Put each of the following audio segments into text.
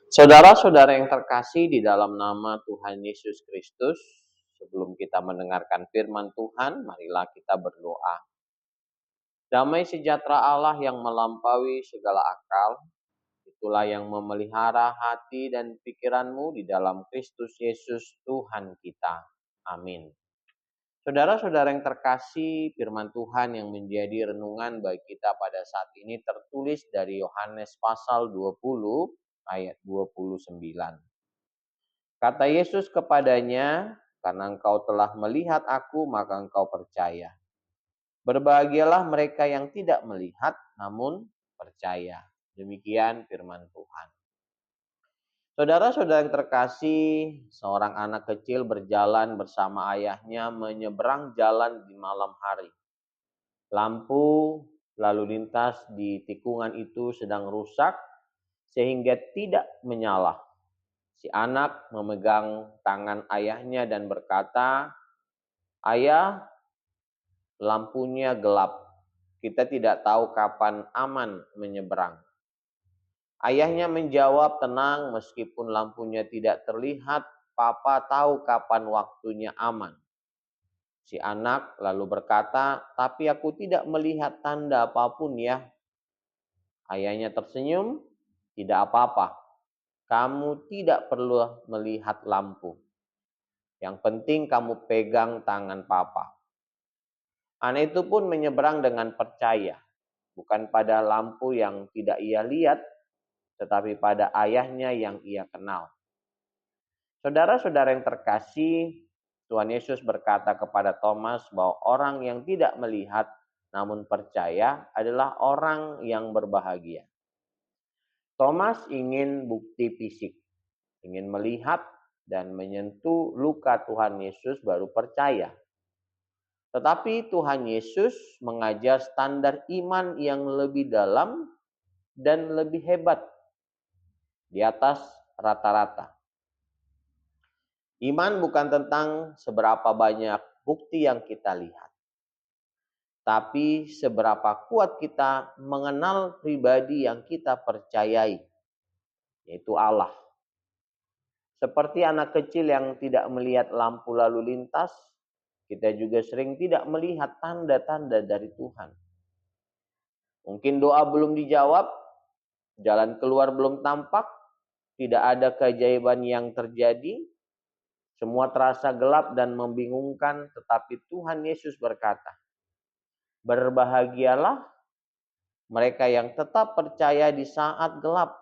Saudara-saudara yang terkasih di dalam nama Tuhan Yesus Kristus, sebelum kita mendengarkan firman Tuhan, marilah kita berdoa. Damai sejahtera Allah yang melampaui segala akal, itulah yang memelihara hati dan pikiranmu di dalam Kristus Yesus Tuhan kita. Amin. Saudara-saudara yang terkasih, firman Tuhan yang menjadi renungan bagi kita pada saat ini tertulis dari Yohanes pasal 20 ayat 29. Kata Yesus kepadanya, karena engkau telah melihat aku, maka engkau percaya. Berbahagialah mereka yang tidak melihat, namun percaya. Demikian firman Tuhan. Saudara-saudara yang terkasih, seorang anak kecil berjalan bersama ayahnya menyeberang jalan di malam hari. Lampu lalu lintas di tikungan itu sedang rusak sehingga tidak menyala. Si anak memegang tangan ayahnya dan berkata, "Ayah, lampunya gelap. Kita tidak tahu kapan aman menyeberang." Ayahnya menjawab, "Tenang, meskipun lampunya tidak terlihat, Papa tahu kapan waktunya aman." Si anak lalu berkata, "Tapi aku tidak melihat tanda apapun ya." Ayahnya tersenyum, "Tidak apa-apa. Kamu tidak perlu melihat lampu. Yang penting kamu pegang tangan Papa." Anak itu pun menyeberang dengan percaya, bukan pada lampu yang tidak ia lihat, tetapi pada ayahnya yang ia kenal. Saudara-saudara yang terkasih, Tuhan Yesus berkata kepada Thomas bahwa orang yang tidak melihat namun percaya adalah orang yang berbahagia. Thomas ingin bukti fisik, ingin melihat dan menyentuh luka Tuhan Yesus baru percaya. Tetapi Tuhan Yesus mengajar standar iman yang lebih dalam dan lebih hebat di atas rata-rata. Iman bukan tentang seberapa banyak bukti yang kita lihat, tapi seberapa kuat kita mengenal pribadi yang kita percayai, yaitu Allah. Seperti anak kecil yang tidak melihat lampu lalu lintas, kita juga sering tidak melihat tanda-tanda dari Tuhan. Mungkin doa belum dijawab, jalan keluar belum tampak, tidak ada keajaiban yang terjadi, semua terasa gelap dan membingungkan, tetapi Tuhan Yesus berkata, "Berbahagialah mereka yang tetap percaya di saat gelap,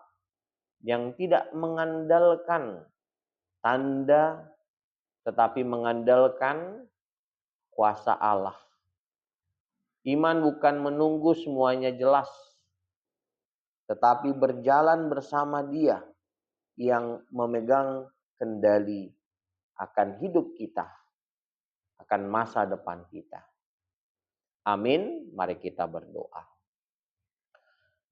yang tidak mengandalkan tanda, tetapi mengandalkan kuasa Allah." Iman bukan menunggu semuanya jelas, tetapi berjalan bersama Dia yang memegang kendali akan hidup kita, akan masa depan kita. Amin. Mari kita berdoa.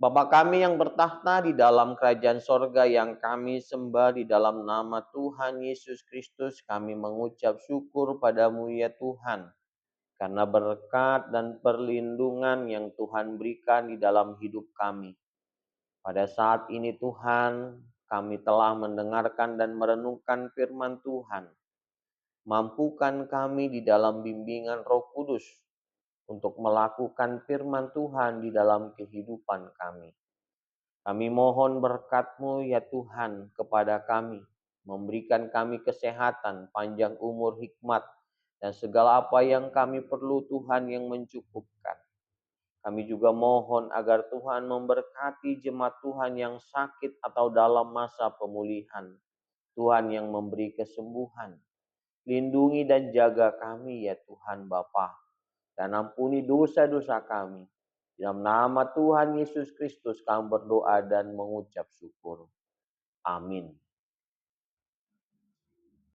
Bapa kami yang bertahta di dalam kerajaan sorga yang kami sembah di dalam nama Tuhan Yesus Kristus, kami mengucap syukur padamu ya Tuhan, karena berkat dan perlindungan yang Tuhan berikan di dalam hidup kami. Pada saat ini Tuhan, kami telah mendengarkan dan merenungkan firman Tuhan. Mampukan kami di dalam bimbingan Roh Kudus untuk melakukan firman Tuhan di dalam kehidupan kami. Kami mohon berkat-Mu ya Tuhan kepada kami, memberikan kami kesehatan, panjang umur, hikmat, dan segala apa yang kami perlu Tuhan yang mencukupkan. Kami juga mohon agar Tuhan memberkati jemaat Tuhan yang sakit atau dalam masa pemulihan. Tuhan yang memberi kesembuhan. Lindungi dan jaga kami ya Tuhan Bapa, dan ampuni dosa-dosa kami. Dalam nama Tuhan Yesus Kristus kami berdoa dan mengucap syukur. Amin.